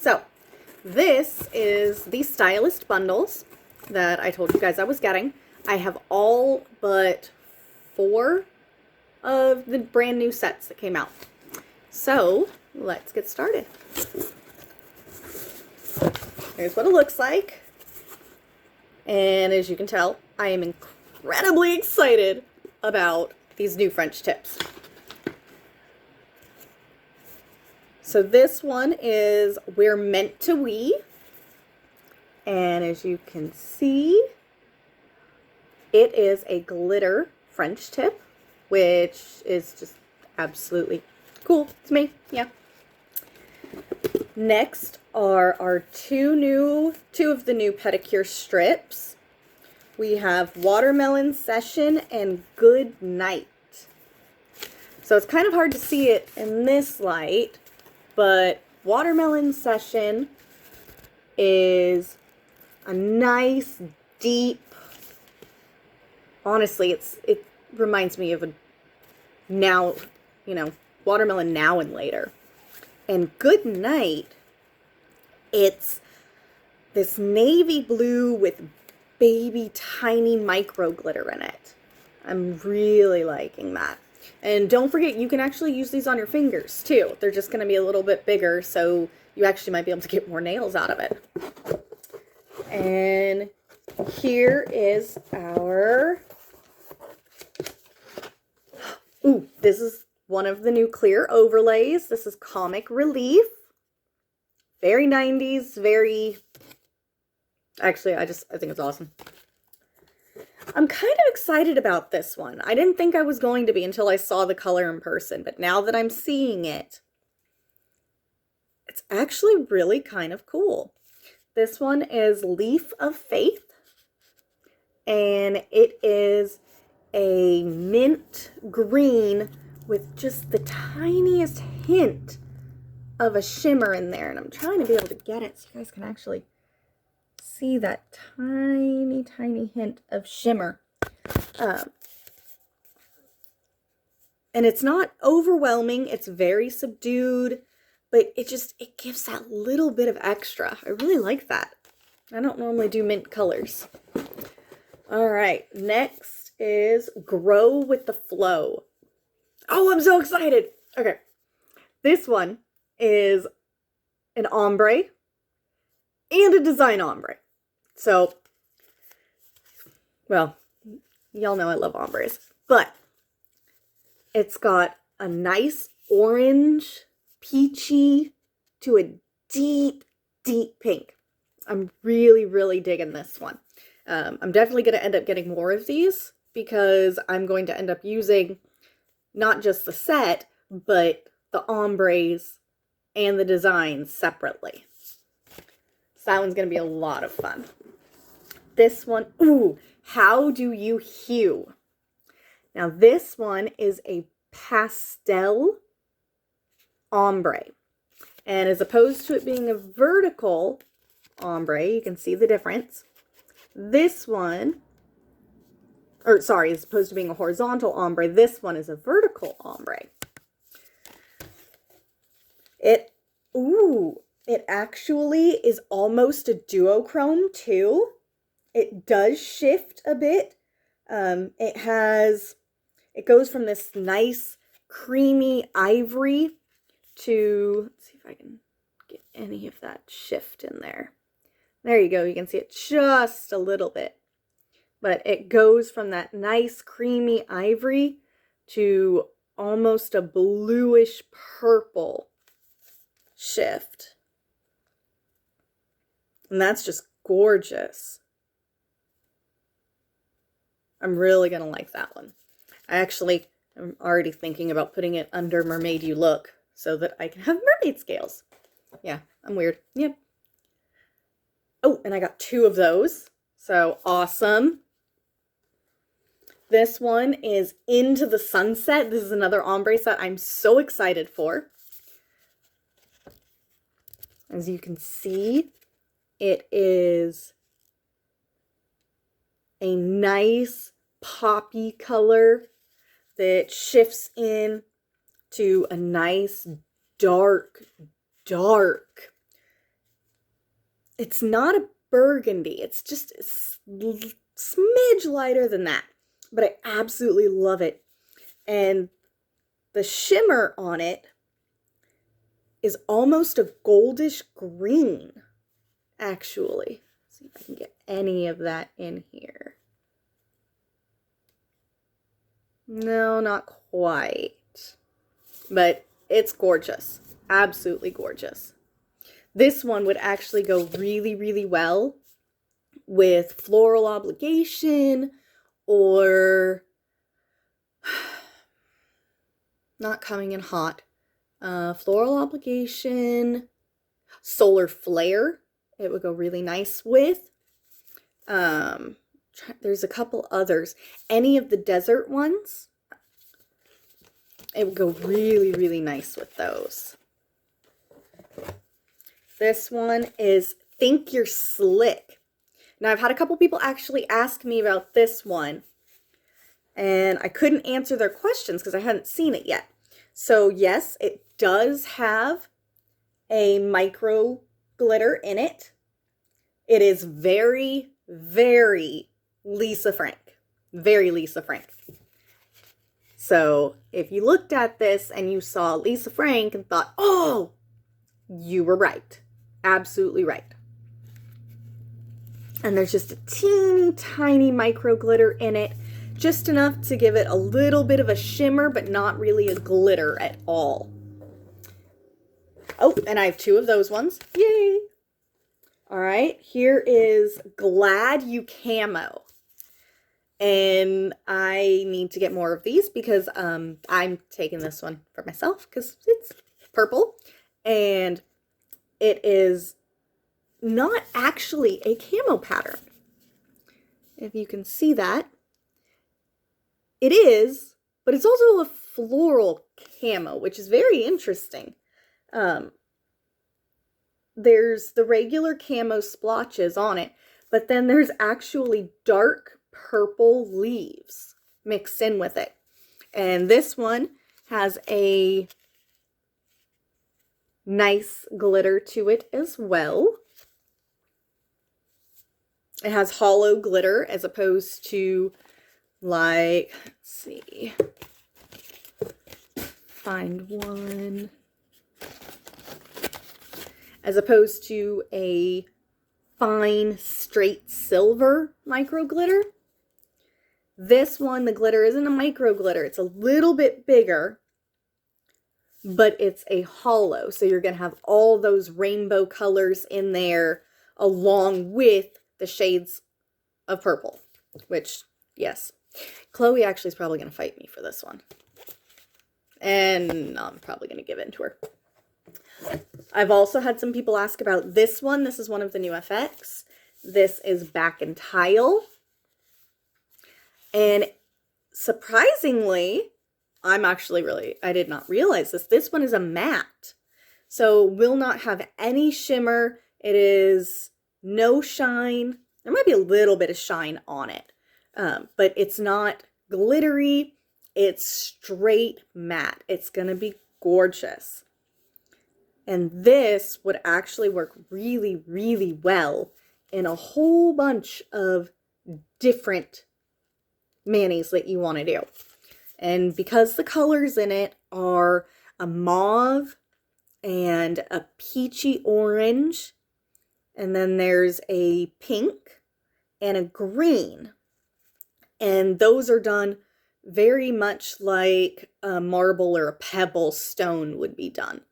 So this is the stylist bundles that I told you guys I was getting. I have all but 4 of the brand new sets that came out. So let's get started. Here's what it looks like. And as you can tell, I am incredibly excited about these new French tips. So this one is We're Meant to We. And as you can see, it is a glitter French tip, which is just absolutely cool to me. Yeah. Next are our two of the new pedicure strips. We have Watermelon Session and Good Night. So it's kind of hard to see it in this light, but Watermelon Session is a nice, deep, honestly, it reminds me of a now, Watermelon Now and Later. And Good Night, it's this navy blue with baby tiny micro glitter in it. I'm really liking that. And don't forget, you can actually use these on your fingers too. They're just going to be a little bit bigger, so you actually might be able to get more nails out of it. And here is our... Ooh, this is one of the new clear overlays. This is Comic Relief. Very 90s, very... Actually, I think it's awesome. I'm kind of excited about this one. I didn't think I was going to be until I saw the color in person, but now that I'm seeing it, it's actually really kind of cool. This one is Leaf of Faith, and it is a mint green with just the tiniest hint of a shimmer in there, and I'm trying to be able to get it so you guys can actually see that tiny, tiny hint of shimmer. And it's not overwhelming, it's very subdued, but it gives that little bit of extra. I really like that. I don't normally do mint colors. All right, next is Grow with the Flow. Oh, I'm so excited. Okay, this one is an ombre and a design ombre. So, well, y'all know I love ombres, but it's got a nice orange, peachy to a deep, deep pink. I'm really, really digging this one. I'm definitely going to end up getting more of these because I'm going to end up using not just the set, but the ombres and the designs separately. So that one's going to be a lot of fun. This one, ooh, How Do You Hue? Now this one is a pastel ombre. And as opposed to it being a vertical ombre, you can see the difference. This one, as opposed to being a horizontal ombre, this one is a vertical ombre. It actually is almost a duochrome too. It does shift a bit. It goes from this nice creamy ivory to, let's see if I can get any of that shift in there. There you go. You can see it just a little bit. But it goes from that nice creamy ivory to almost a bluish purple shift. And that's just gorgeous. I'm really going to like that one. I'm already thinking about putting it under Mermaid You Look so that I can have mermaid scales. Yeah, I'm weird. Yep. Oh, and I got 2 of those. So awesome. This one is Into the Sunset. This is another ombre set I'm so excited for. As you can see, it is a nice poppy color that shifts in to a nice dark it's not a burgundy. It's just a smidge lighter than that. But I absolutely love it. And the shimmer on it is almost a goldish green, actually. Let's see if I can get any of that in here. No, not quite. But it's gorgeous. Absolutely gorgeous. This one would actually go really, really well with Floral Obligation or not coming in hot. Floral Obligation, Solar Flare. It would go really nice with. There's a couple others. Any of the desert ones, it would go really, really nice with those. This one is Think You're Slick. Now, I've had a couple people actually ask me about this one, and I couldn't answer their questions because I hadn't seen it yet. So, yes, it does have a micro glitter in it. It is very, very Lisa Frank. Very Lisa Frank. So, if you looked at this and you saw Lisa Frank and thought, oh, you were right. Absolutely right. And there's just a teeny tiny micro glitter in it. Just enough to give it a little bit of a shimmer, but not really a glitter at all. Oh, and I have two of those ones. Yay! All right, here is Glad You Camo. And I need to get more of these because I'm taking this one for myself because it's purple. And it is not actually a camo pattern. If you can see that. It is, but it's also a floral camo, which is very interesting. There's the regular camo splotches on it, but then there's actually dark purple leaves mixed in with it. And this one has a nice glitter to it as well. It has hollow glitter as opposed to like, let's see, find one. As opposed to a fine straight silver micro glitter. This one, the glitter isn't a micro glitter. It's a little bit bigger, but it's a hollow. So you're going to have all those rainbow colors in there along with the shades of purple, which, yes. Chloe actually is probably going to fight me for this one. And I'm probably going to give in to her. I've also had some people ask about this one. This is one of the new FX. This is Back in Tile. And surprisingly, I did not realize this. This one is a matte. So will not have any shimmer. It is no shine. There might be a little bit of shine on it. But it's not glittery. It's straight matte. It's going to be gorgeous. And this would actually work really, really well in a whole bunch of different manis that you want to do. And because the colors in it are a mauve and a peachy orange, and then there's a pink and a green. And those are done very much like a marble or a pebble stone would be done.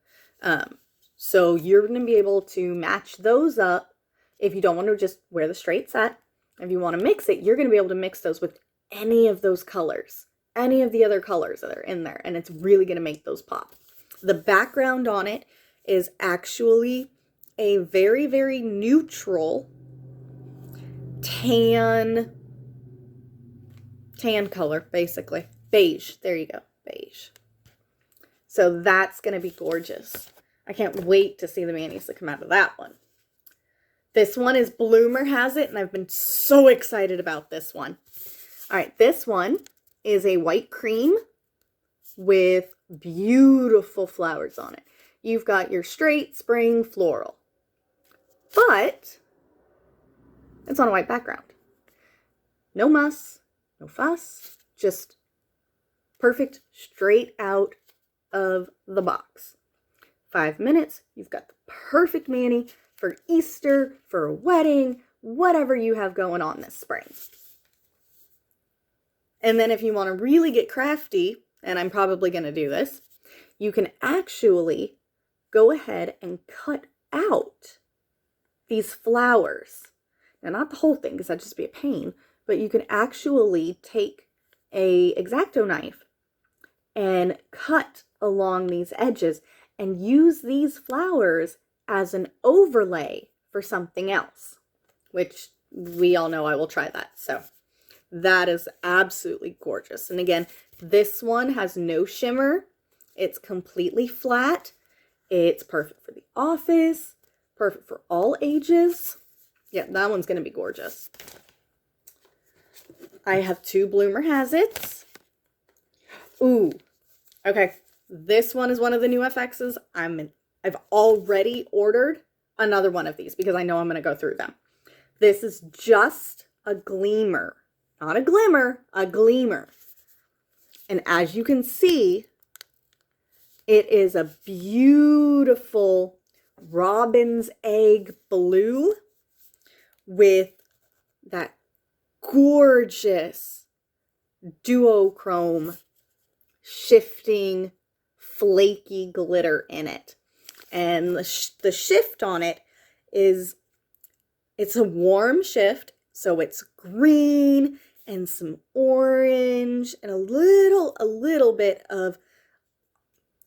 So you're going to be able to match those up if you don't want to just wear the straight set. If you want to mix it, you're going to be able to mix those with any of those colors, any of the other colors that are in there, and it's really going to make those pop. The background on it is actually a very, very neutral tan color, basically. Beige. There you go. Beige. So that's going to be gorgeous. I can't wait to see the manis that come out of that one. This one is Bloomer has it, and I've been so excited about this one. All right, this one is a white cream with beautiful flowers on it. You've got your straight spring floral. but it's on a white background. No muss, no fuss, just perfect straight out of the box. 5 minutes, you've got the perfect mani for Easter, for a wedding, whatever you have going on this spring. And then if you want to really get crafty, and I'm probably going to do this, you can actually go ahead and cut out these flowers. Now, not the whole thing, because that'd just be a pain, but you can actually take a X-Acto knife and cut along these edges and use these flowers as an overlay for something else, which we all know I will try that. So that is absolutely gorgeous. And again, this one has no shimmer. It's completely flat. It's perfect for the office, perfect for all ages. Yeah, that one's going to be gorgeous. I have 2 Bloomer Has-Its. Ooh, okay. This one is one of the new FXs. I've already ordered another one of these because I know I'm going to go through them. This is just a gleamer. Not a glimmer, a gleamer. And as you can see, it is a beautiful robin's egg blue with that gorgeous duochrome shifting flaky glitter in it. And the shift on it is, it's a warm shift, so it's green and some orange and a little bit of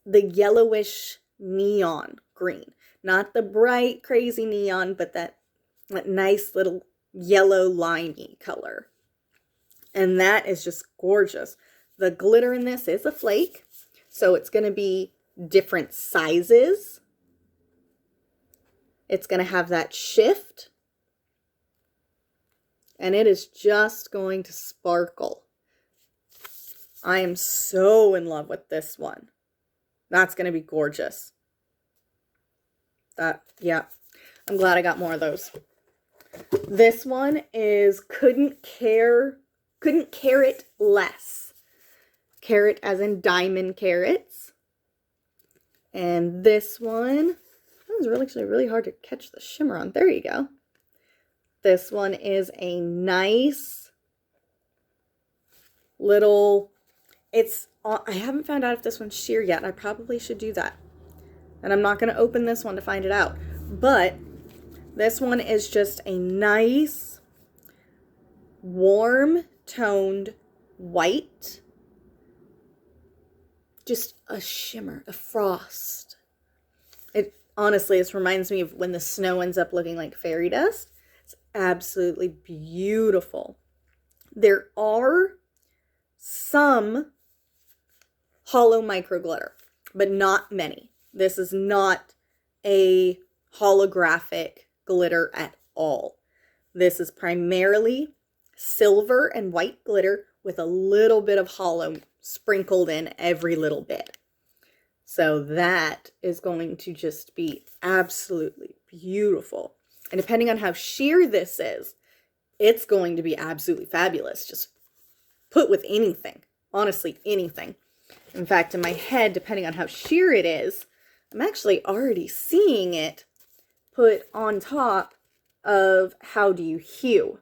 the yellowish neon green. Not the bright, crazy neon, but that nice little yellow limey color. And that is just gorgeous. The glitter in this is a flake, so it's going to be different sizes. It's going to have that shift. And it is just going to sparkle. I am so in love with this one. That's going to be gorgeous. Yeah, I'm glad I got more of those. This one is Couldn't Care It Less. Carat as in diamond carats. And this one, that was actually really hard to catch the shimmer on. There you go. This one is a nice little, I haven't found out if this one's sheer yet. I probably should do that. And I'm not going to open this one to find it out. But this one is just a nice, warm toned white. Just a shimmer, a frost. Honestly, this reminds me of when the snow ends up looking like fairy dust. It's absolutely beautiful. There are some hollow micro glitter, but not many. This is not a holographic glitter at all. This is primarily silver and white glitter with a little bit of hollow sprinkled in every little bit. So that is going to just be absolutely beautiful. And depending on how sheer this is, it's going to be absolutely fabulous. Just put with anything. Honestly, anything. In fact, in my head, depending on how sheer it is, I'm actually already seeing it put on top of How Do You Hue.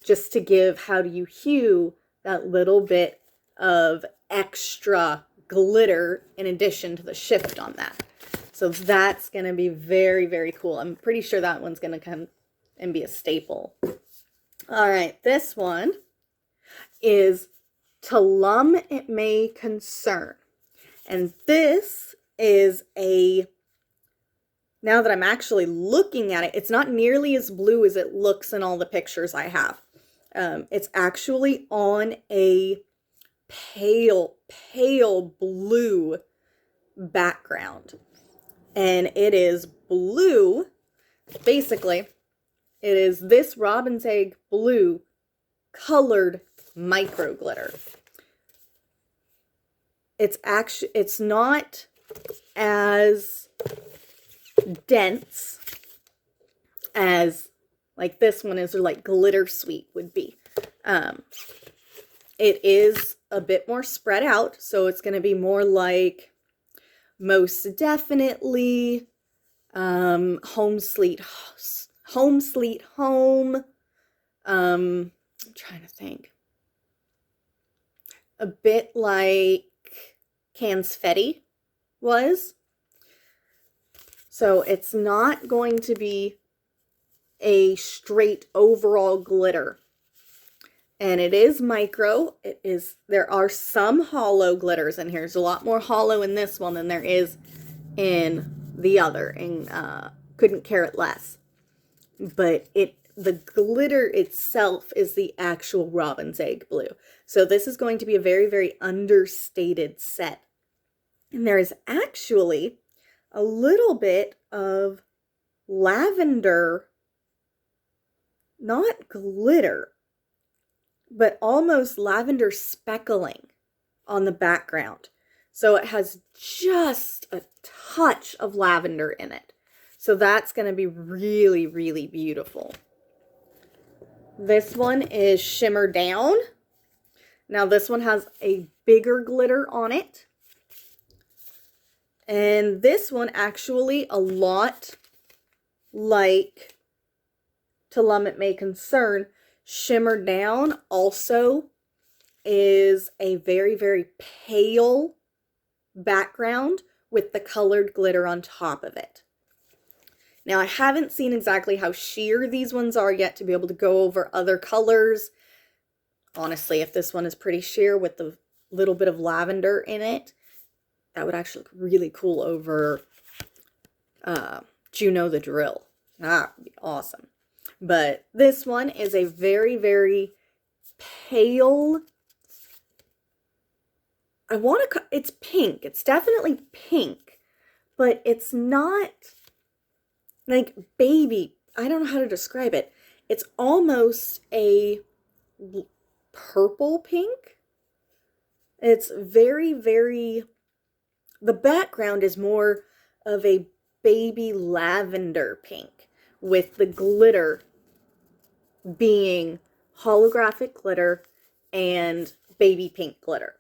Just to give How Do You Hue that little bit of extra glitter in addition to the shift on that. So that's going to be very, very cool. I'm pretty sure that one's going to come and be a staple. All right, this one is To Lum It May Concern. And this is now that I'm actually looking at it, it's not nearly as blue as it looks in all the pictures I have. It's actually on a pale blue background. And it is blue. Basically, it is this robin's egg blue colored micro glitter. It's not as dense as like this one is, or like Glitter Sweet would be. It is a bit more spread out, so it's going to be more like Most Definitely, Home Sweet Home. I'm trying to think. A bit like Confetti was. So it's not going to be a straight overall glitter. And it is micro. There are some hollow glitters in here. There's a lot more hollow in this one than there is in the other. And couldn't care it less. But the glitter itself is the actual robin's egg blue. So this is going to be a very, very understated set. And there is actually a little bit of lavender, not glitter, but almost lavender speckling on the background. So it has just a touch of lavender in it. So that's going to be really, really beautiful. This one is Shimmer Down. Now this one has a bigger glitter on it. And this one actually a lot like To Lum It May Concern, Shimmer Down also is a very, very pale background with the colored glitter on top of it. Now, I haven't seen exactly how sheer these ones are yet to be able to go over other colors. Honestly, if this one is pretty sheer with the little bit of lavender in it, that would actually look really cool over Juno the Drill. That would be awesome. But this one is a very, very pale, it's pink. It's definitely pink, but it's not like baby. I don't know how to describe it. It's almost a purple pink. It's very, very, the background is more of a baby lavender pink with the glitter being holographic glitter and baby pink glitter.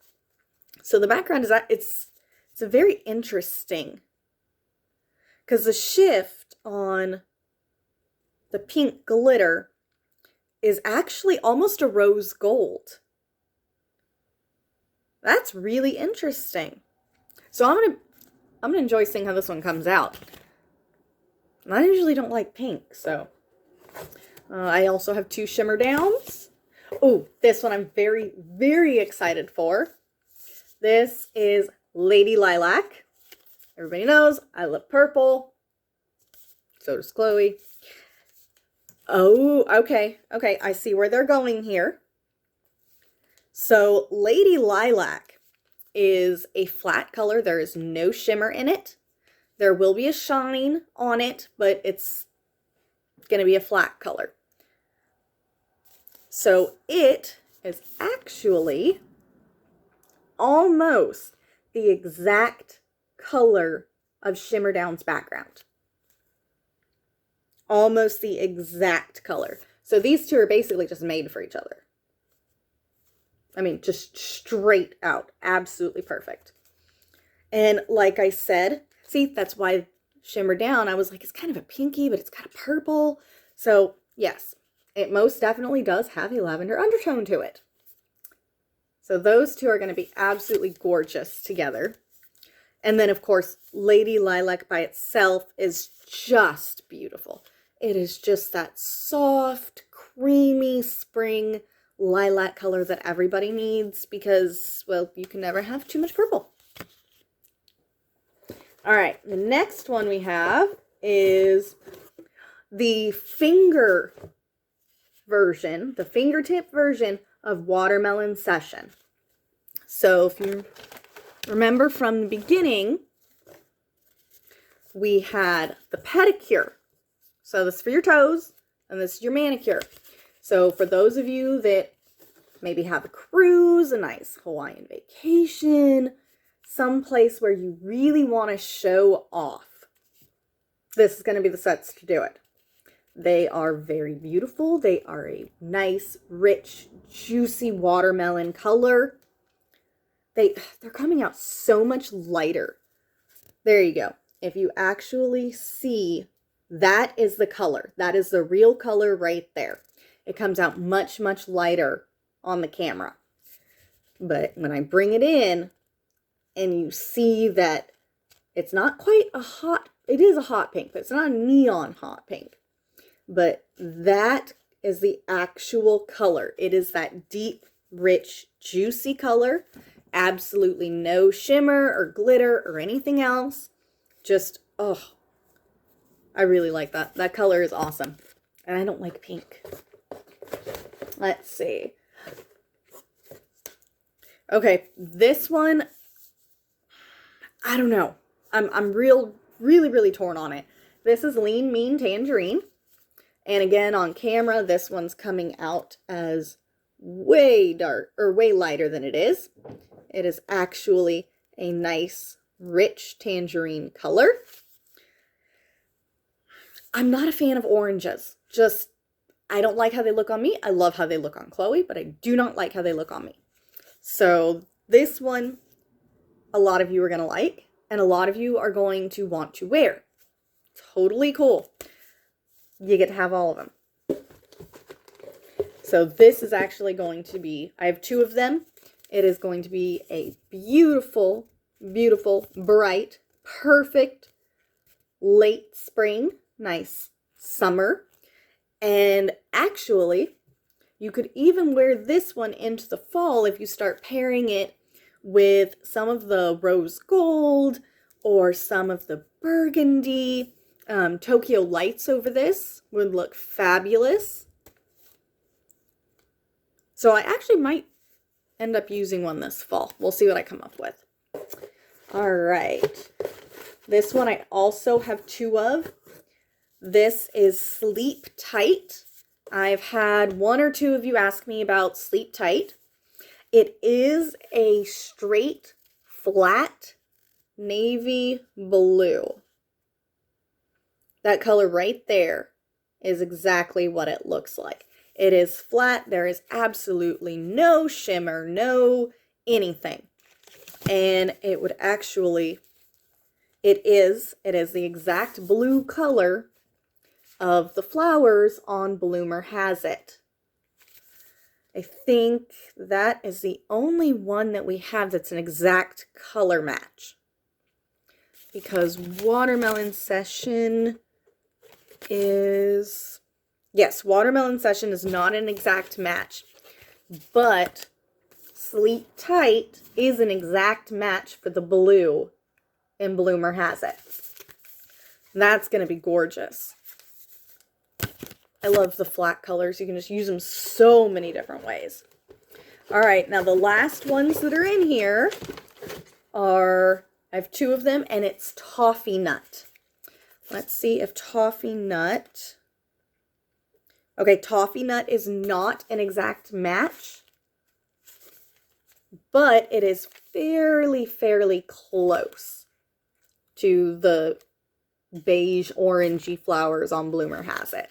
So the background is it's a very interesting, because the shift on the pink glitter is actually almost a rose gold. That's really interesting. So I'm gonna enjoy seeing how this one comes out. And I usually don't like pink, so I also have two Shimmer Downs. Oh, this one I'm very, very excited for. This is Lady Lilac. Everybody knows I love purple. So does Chloe. Oh, okay. Okay, I see where they're going here. So Lady Lilac is a flat color. There is no shimmer in it. There will be a shine on it, but it's going to be a flat color. So it is actually almost the exact color of Shimmer Down's background. Almost the exact color. So these two are basically just made for each other. I mean, just straight out. Absolutely perfect. And like I said, see, that's why Shimmer Down, I was like, it's kind of a pinky, but it's got a purple. So yes, it most definitely does have a lavender undertone to it. So those two are going to be absolutely gorgeous together. And then, of course, Lady Lilac by itself is just beautiful. It is just that soft, creamy spring lilac color that everybody needs because, well, you can never have too much purple. All right, the next one we have is the finger version, the fingertip version of Watermelon Session. So if you remember from the beginning, we had the pedicure. So this is for your toes, and this is your manicure. So for those of you that maybe have a cruise, a nice Hawaiian vacation, someplace where you really want to show off, this is going to be the sets to do it. They are very beautiful. They are a nice, rich, juicy watermelon color. They're coming out so much lighter. There you go. If you actually see, that is the color. That is the real color right there. It comes out much, much lighter on the camera. But when I bring it in and you see that it's not quite a hot, it is a hot pink, but it's not a neon hot pink. But that is the actual color. It is that deep, rich, juicy color. Absolutely no shimmer or glitter or anything else. Just, oh, I really like that. That color is awesome. And I don't like pink. Let's see. Okay, this one, I don't know. I'm really torn on it. This is Lean Mean Tangerine. And again, on camera, this one's coming out as way dark, or way lighter than it is. It is actually a nice, rich tangerine color. I'm not a fan of oranges. Just, I don't like how they look on me. I love how they look on Chloe, but I do not like how they look on me. So this one, a lot of you are going to like, and a lot of you are going to want to wear. Totally cool. You get to have all of them. So this is actually going to be, I have 2 of them. It is going to be a beautiful, beautiful, bright, perfect late spring, nice summer. And actually, you could even wear this one into the fall if you start pairing it with some of the rose gold or some of the burgundy. Tokyo lights over this would look fabulous. So I actually might end up using one this fall. We'll see what I come up with. All right. This one I also have 2 of. This is Sleep Tight. I've had 1 or 2 of you ask me about Sleep Tight. It is a straight, flat, navy blue. That color right there is exactly what it looks like. It is flat. There is absolutely no shimmer, no anything. And it would actually, it is the exact blue color of the flowers on Bloomer Has It. I think that is the only one that we have that's an exact color match. Because Watermelon Session is, yes, Watermelon Session is not an exact match, but Sleep Tight is an exact match for the blue in Bloomer Has It. That's going to be gorgeous. I love the flat colors. You can just use them so many different ways. All right, now the last ones that are in here are, I have 2 of them, and it's Toffee Nut. Let's see if Toffee Nut, okay, Toffee Nut is not an exact match, but it is fairly close to the beige orangey flowers on Bloomer Has It.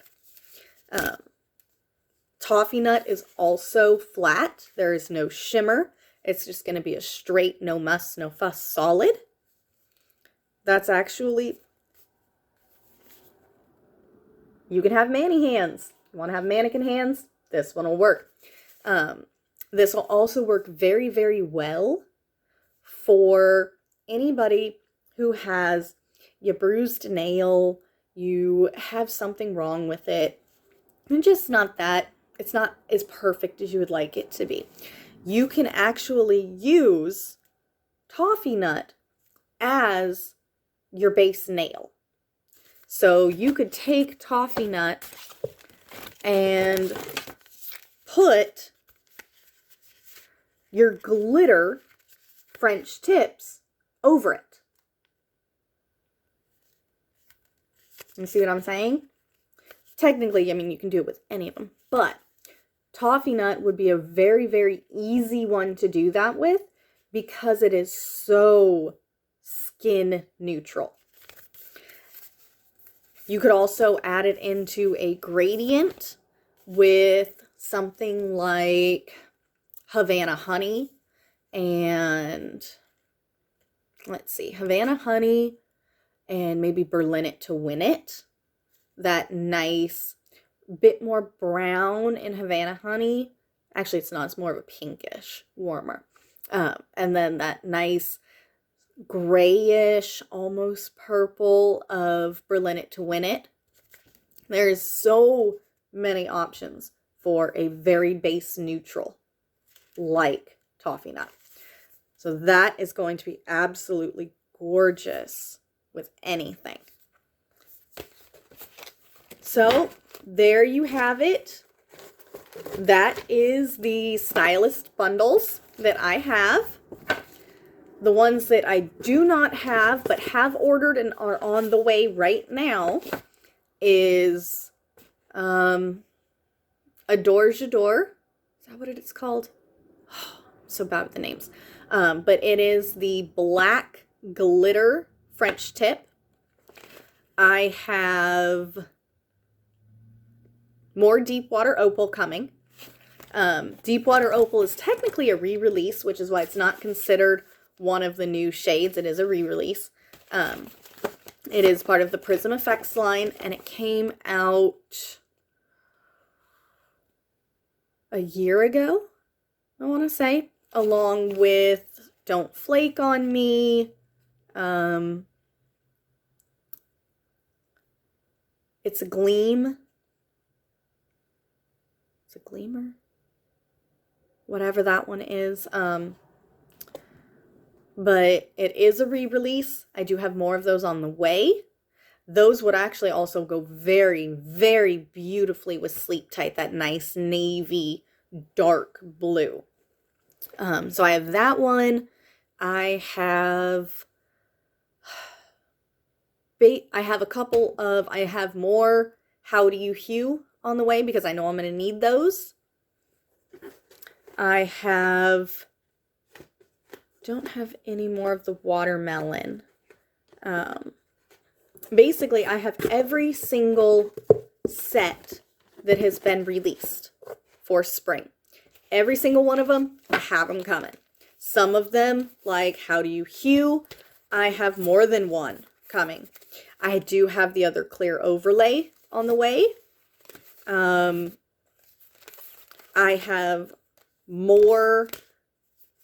Toffee Nut is also flat. There is no shimmer. It's just going to be a straight, no muss, no fuss solid. That's actually, you can have Manny hands. You want to have mannequin hands? This one will work. This will also work very well for anybody who has your bruised nail, you have something wrong with it, and just not that, it's not as perfect as you would like it to be. You can actually use Toffee Nut as your base nail. So you could take Toffee Nut and put your glitter French tips over it. You see what I'm saying? Technically, I mean, you can do it with any of them, but Toffee Nut would be a very easy one to do that with because it is so skin neutral. You could also add it into a gradient with something like Havana Honey and, let's see, Havana Honey and maybe Berlin It to Win It. That nice, bit more brown in Havana Honey. Actually, it's not. It's more of a pinkish, warmer. And then that nice grayish, almost purple of Berlin It to Win It. There's so many options for a very base neutral like Toffee Nut. So that is going to be absolutely gorgeous with anything. So there you have it. That is the Stylist bundles that I have. The ones that I do not have but have ordered and are on the way right now is Adore J'adore. Is that what it is called? Oh, I'm so bad with the names. But it is the black glitter French tip. I have more Deepwater Opal coming. Deepwater Opal is technically a re-release, which is why it's not considered one of the new shades. It is a re-release. It is part of the Prism Effects line, and it came out a year ago, I want to say, along with Don't Flake on Me. It's a Gleam. It's a Gleamer? Whatever that one is. But it is a re-release. I do have more of those on the way. Those would actually also go very, very beautifully with Sleep Tight, that nice navy dark blue. So I have that one. I have more How Do You Hue on the way because I know I'm going to need those. Don't have any more of the watermelon. Basically, I have every single set that has been released for spring. Every single one of them, I have them coming. Some of them, like How Do You Hue, I have more than one coming. I do have the other clear overlay on the way. I have more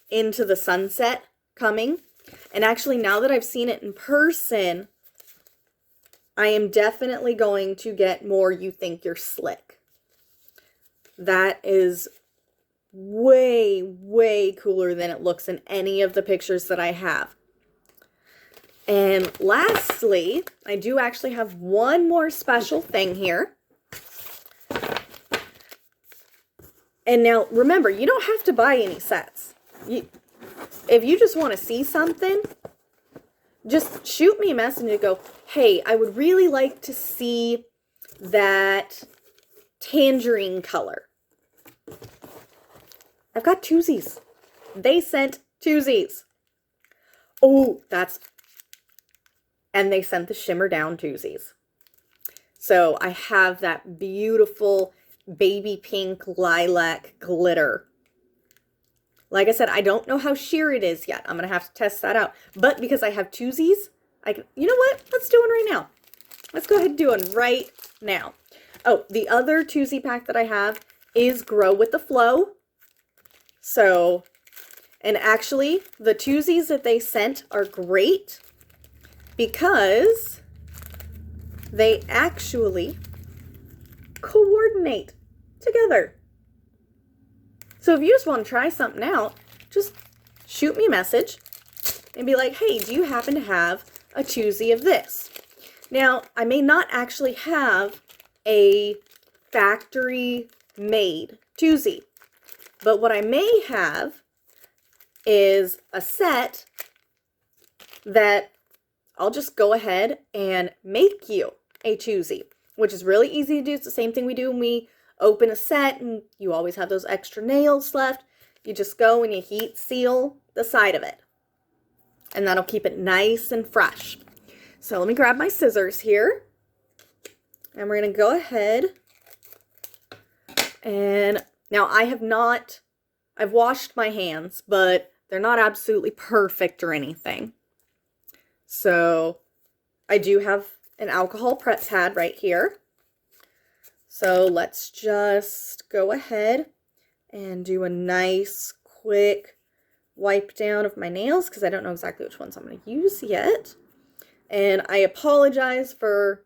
Into the Sunset coming. And actually, now that I've seen it in person, I am definitely going to get more You Think You're Slick. That is way, way cooler than it looks in any of the pictures that I have. And lastly, I do actually have one more special thing here. And now, remember, you don't have to buy any sets. If you just want to see something, just shoot me a message and go, hey, I would really like to see that tangerine color. I've got twosies. They sent twosies. Oh, and they sent the Shimmer Down twosies. So I have that beautiful baby pink lilac glitter. Like I said, I don't know how sheer it is yet. I'm going to have to test that out. But because I have twosies, you know what? Let's do one right now. Let's go ahead and do one right now. Oh, the other twosie pack that I have is Grow with the Flow. So, and actually, the twosies that they sent are great because they actually coordinate together. So if you just want to try something out, just shoot me a message and be like, hey, do you happen to have a twosie of this? Now, I may not actually have a factory-made twosie, but what I may have is a set that I'll just go ahead and make you a twosie, which is really easy to do. It's the same thing we do when we open a set and you always have those extra nails left. You just go and you heat seal the side of it. And that'll keep it nice and fresh. So let me grab my scissors here. And we're going to go ahead and now I've washed my hands, but they're not absolutely perfect or anything. So I do have an alcohol prep pad right here. So let's just go ahead and do a nice quick wipe down of my nails because I don't know exactly which ones I'm going to use yet. And I apologize for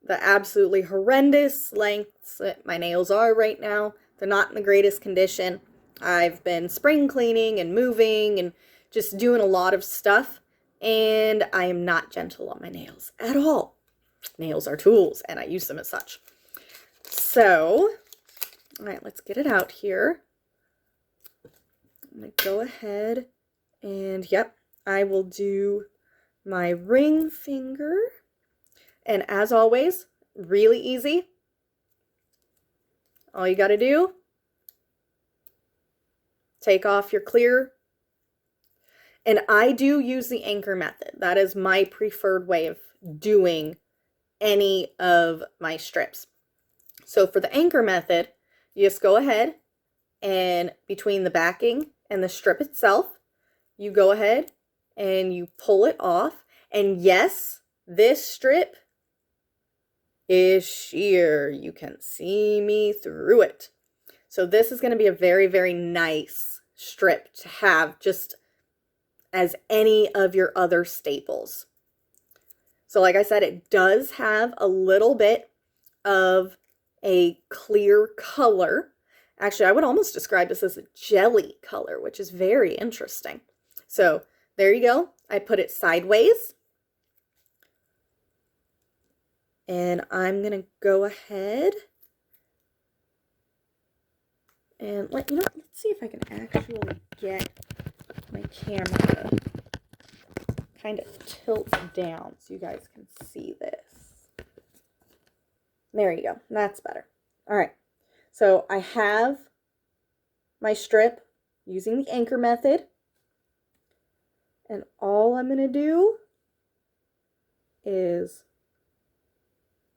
the absolutely horrendous lengths that my nails are right now. They're not in the greatest condition. I've been spring cleaning and moving and just doing a lot of stuff, and I am not gentle on my nails at all. Nails are tools, and I use them as such. So, all right, let's get it out here. I'm going to go ahead and, yep, I will do my ring finger. And as always, really easy. All you got to do, take off your clear. And I do use the anchor method. That is my preferred way of doing any of my strips. So for the anchor method, you just go ahead and between the backing and the strip itself, you go ahead and you pull it off. And yes, this strip is sheer. You can see me through it. So this is going to be a very, very nice strip to have just as any of your other staples. So like I said, it does have a little bit of a clear color. Actually, I would almost describe this as a jelly color, which is very interesting. So there you go. I put it sideways. And I'm going to go ahead and let's see if I can actually get my camera kind of tilt down so you guys can see this. There you go. That's better. All right. So I have my strip using the anchor method. And all I'm going to do is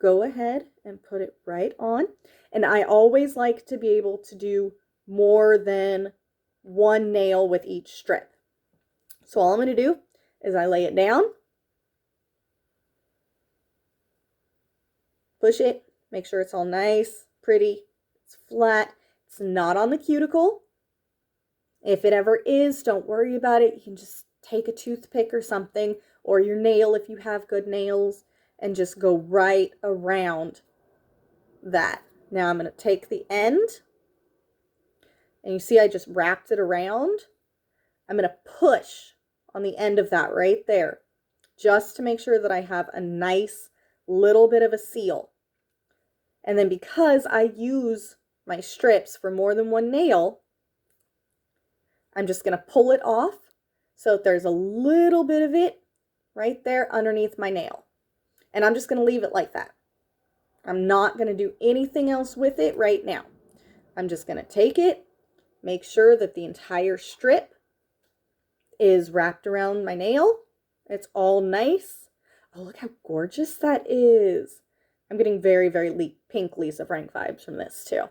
go ahead and put it right on. And I always like to be able to do more than one nail with each strip. So all I'm going to do is I lay it down, push it, make sure it's all nice, pretty, it's flat, it's not on the cuticle. If it ever is, don't worry about it. You can just take a toothpick or something, or your nail if you have good nails, and just go right around that. Now I'm going to take the end, and you see I just wrapped it around. I'm going to push on the end of that right there, just to make sure that I have a nice little bit of a seal. And then because I use my strips for more than one nail, I'm just going to pull it off so that there's a little bit of it right there underneath my nail. And I'm just going to leave it like that. I'm not going to do anything else with it right now. I'm just going to take it, make sure that the entire strip is wrapped around my nail. It's all nice. Oh, look how gorgeous that is. I'm getting very, very pink Lisa Frank vibes from this too.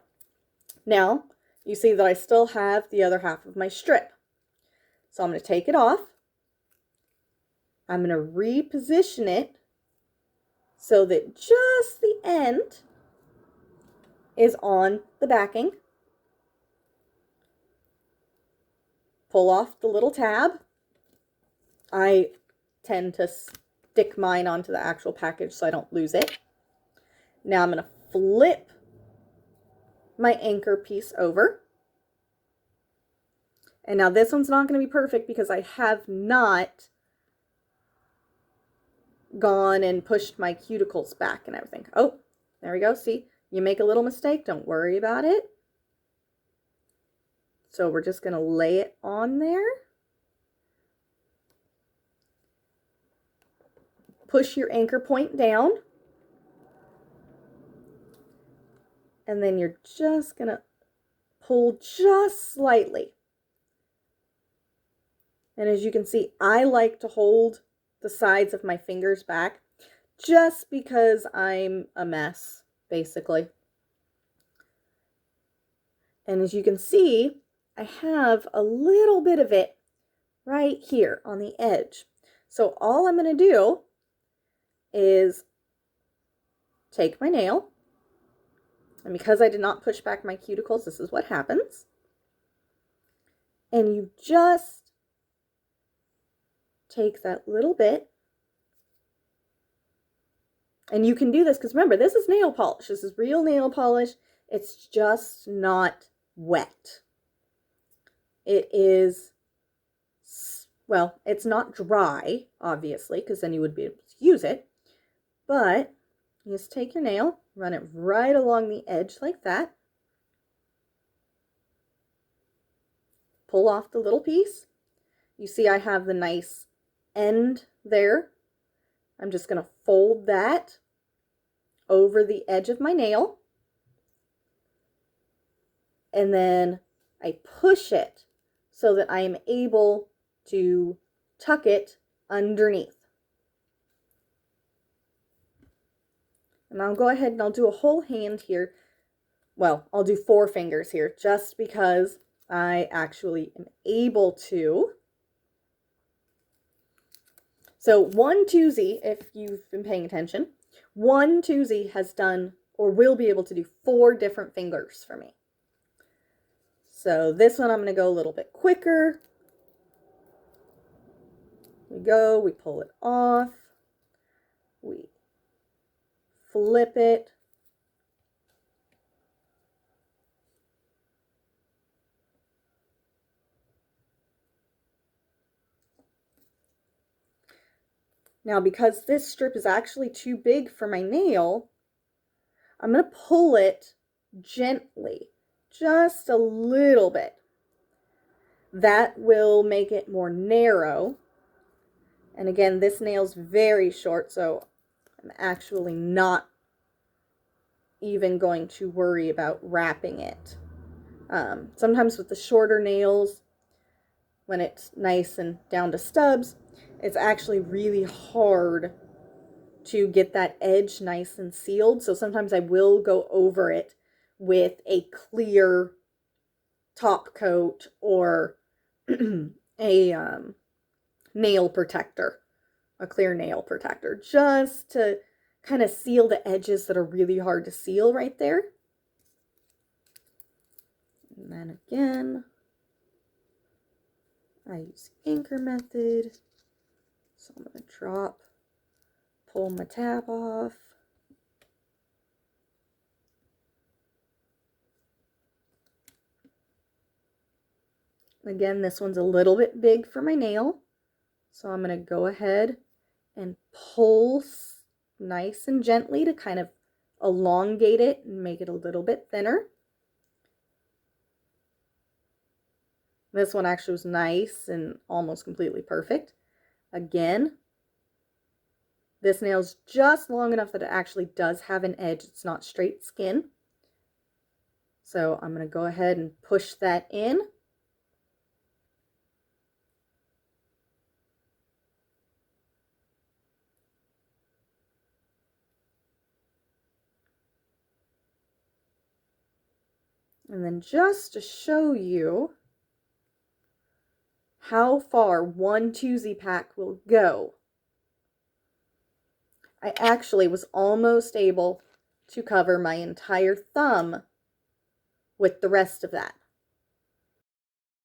Now, you see that I still have the other half of my strip. So I'm going to take it off. I'm going to reposition it so that just the end is on the backing. Pull off the little tab. I tend to stick mine onto the actual package so I don't lose it. Now I'm going to flip my anchor piece over. And now this one's not going to be perfect because I have not gone and pushed my cuticles back and everything. Oh, there we go. See, you make a little mistake, don't worry about it. So we're just going to lay it on there. Push your anchor point down. And then you're just going to pull just slightly. And as you can see, I like to hold the sides of my fingers back just because I'm a mess, basically. And as you can see, I have a little bit of it right here on the edge. So all I'm going to do is take my nail, and because I did not push back my cuticles, this is what happens. And you just take that little bit, and you can do this because remember, this is nail polish. This is real nail polish. It's just not wet. It is, well, it's not dry, obviously, because then you would be able to use it. But you just take your nail, run it right along the edge like that. Pull off the little piece. You see I have the nice end there. I'm just going to fold that over the edge of my nail. And then I push it so that I am able to tuck it underneath. And I'll go ahead and I'll do a whole hand here. Well, I'll do 4 fingers here just because I actually am able to. So one twosie, if you've been paying attention, one twosie has done or will be able to do 4 different fingers for me. So this one I'm going to go a little bit quicker. We go, we pull it off, we flip it, now because this strip is actually too big for my nail, I'm going to pull it gently, just a little bit. That will make it more narrow. And again, this nail's very short, so I'm actually not even going to worry about wrapping it. Sometimes with the shorter nails, when it's nice and down to stubs, it's actually really hard to get that edge nice and sealed. So sometimes I will go over it with a clear top coat or a nail protector, a clear nail protector, just to kind of seal the edges that are really hard to seal right there. And then again, I use the anchor method. So I'm going to drop, pull my tab off. Again, this one's a little bit big for my nail. So I'm going to go ahead and pull nice and gently to kind of elongate it and make it a little bit thinner. This one actually was nice and almost completely perfect. Again, this nail's just long enough that it actually does have an edge. It's not straight skin. So I'm going to go ahead and push that in. And then just to show you how far one twosie pack will go, I actually was almost able to cover my entire thumb with the rest of that.